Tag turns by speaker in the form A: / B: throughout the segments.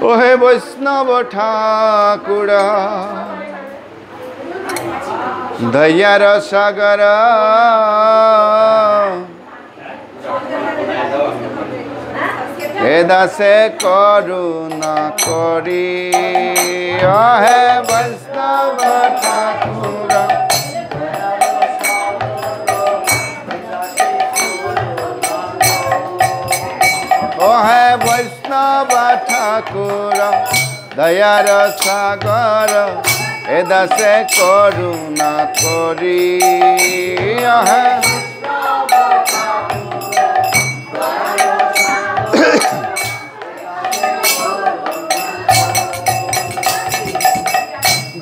A: ओहे वैष्णव ठाकुर दयार सागर दासे करुणा करी हे वैष्णव ठाकुर हे वैष्णव ठाकुर दयार सागर दासे करुणा करी हे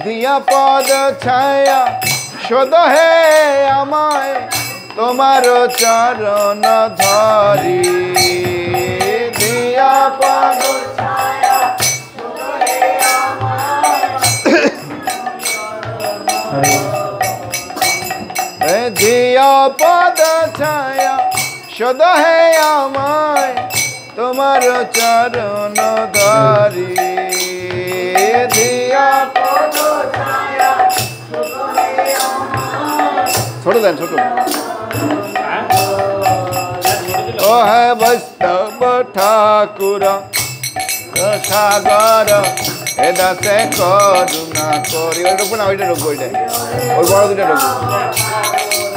A: दिया पद छाया शोध हे आमाय तोमार चरण धरी दिया पद छाया शोध हे आमाय दिया पद छाया शोध हे आमाय तोमार चरण धरी दिया पद छाया छोड़ दें छोटो ओ है वैष्णव ठाकुर सागर दासे करुणा करी रोको ना ओइटा रोको ओइटा ओइ बड़ दुटा रोको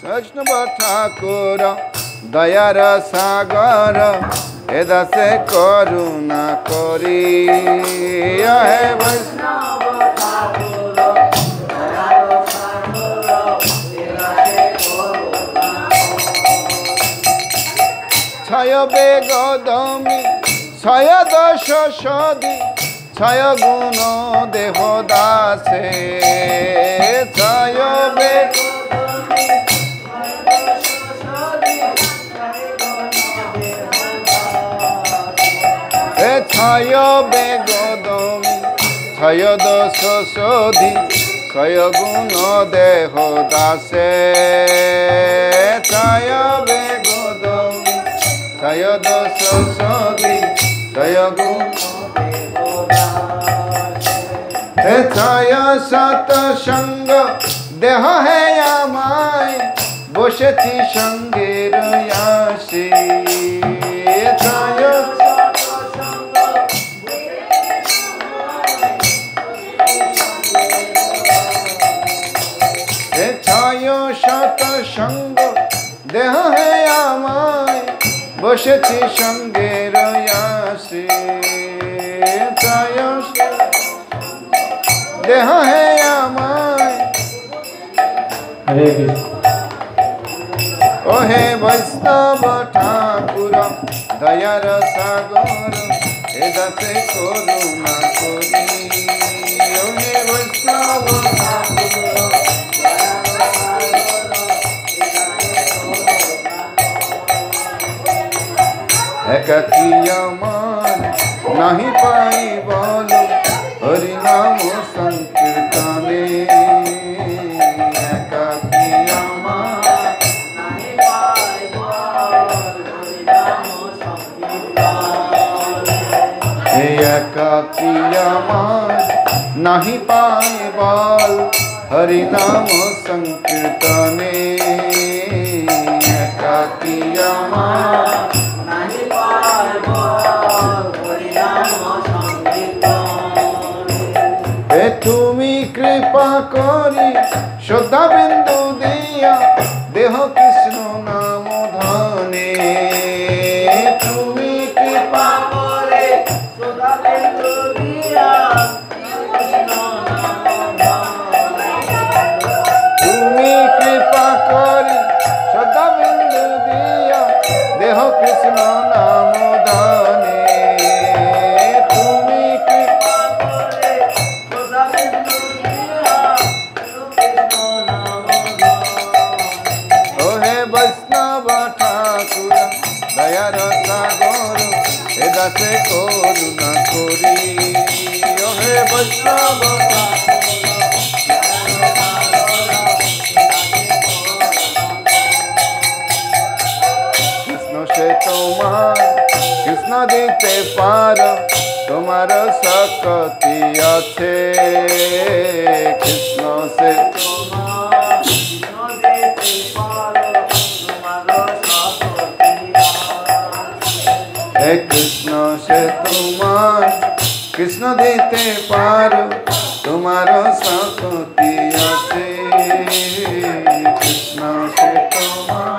A: वैष्णव ठाकुर दयार सागर दासे करुणा करी हे वैष्णव ठाकुर दयार सागर दासे करुणा छय बेग दमी छय दश सदी छय गुण देह दासे छय बेग छय बेग दमी छय दश सधी छय गुण देह दासे छय बेग दमी छय दश सधी छय गुण छय सत संग देह है आमाय बसेছি সঙ্গের আসে ছয় শত সঙ্গ দেহ হে আমায় বসেছি সঙ্গের আসে ছয় দেহ হে আমায় ओ हे वैष्णव ठाकुर दयार सागर दासे करुणा करी ओ हे वैष्णव ठाकुर एकाकी आमार नहीं पाई बोलो हरि नाम संकीर्तने एकाकी आमार एकाकी आमार नहीं पाई बोल हरि नाम संकीर्तने एकाकी आमार তুমি কৃপা করি শ্রদ্ধা বিন্দু দিয়া দেহ কৃষ্ণ নাম ধনে তুমি কৃপা করে শ্রদ্ধা বিন্দু দিয়া তুমি কৃপা করি শ্রদ্ধা বিন্দু দিয়া দেহ কৃষ্ণ নাম ধনে दयार सागर दासे करुणा करी हे वैष्णव তোমার কৃষ্ণ দিতে পারো তোমার শক্তি আছে কৃষ্ণ সে হে কৃষ্ণ সে তোমার কৃষ্ণ দিতে পারো তোমার শক্তি আছে কৃষ্ণ সে তোমার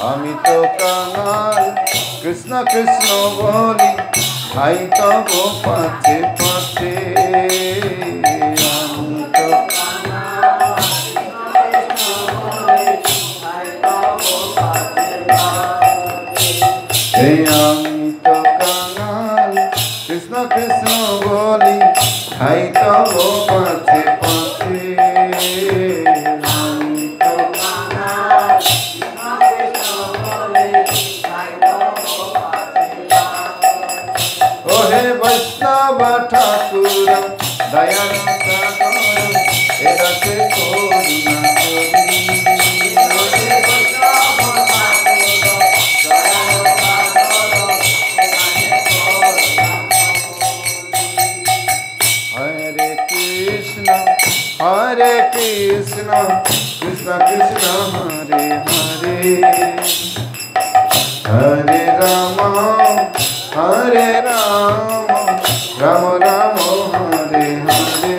A: আমি তো কাঙাল কৃষ্ণ কৃষ্ণ বলি ভাই তব পাছে পাছে আমি তো আমি তো কাঙাল কৃষ্ণ কৃষ্ণ বলি ভাই তব পাছে পাছে আমি তো ওহে বৈষ্ণব ঠাকুর দয়াল সাগর এদাসে করুণা করি হরে Krishna Krishna Krishna Hare Hare Hare Ram Ram Ram Hare Hare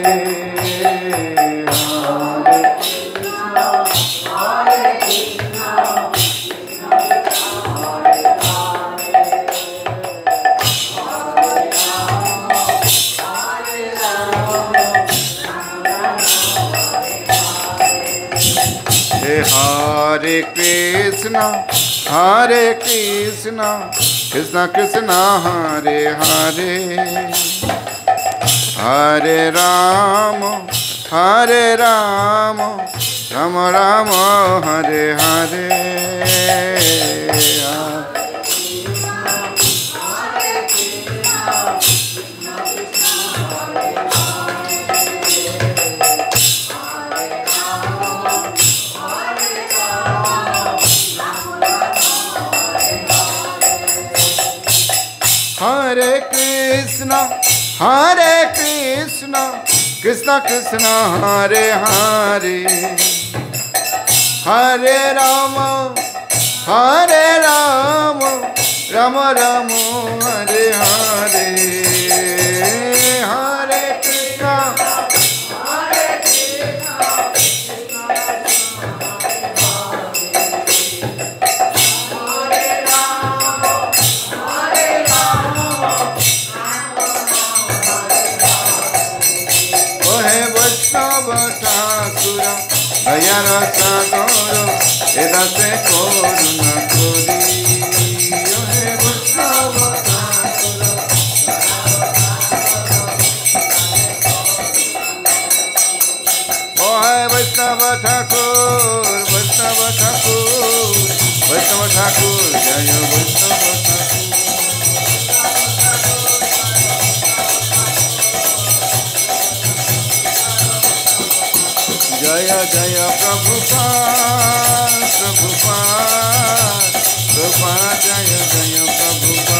A: Hare Krishna, Krishna Krishna, Hare Hare, Hare Rama, Rama Rama, Hare Hare. Hare Krishna, Krishna Krishna, Hare Hare, Hare Rama, Rama Rama, Hare Hare, Hare Krishna, Daya rasa goro, edase koruna kori. Ohe Vaishnava Thakura, ohe Vaishnava Thakur, Jaya Vaishnava Thakur. Jaya Jaya Prabhupada, Jaya Jaya Prabhupada.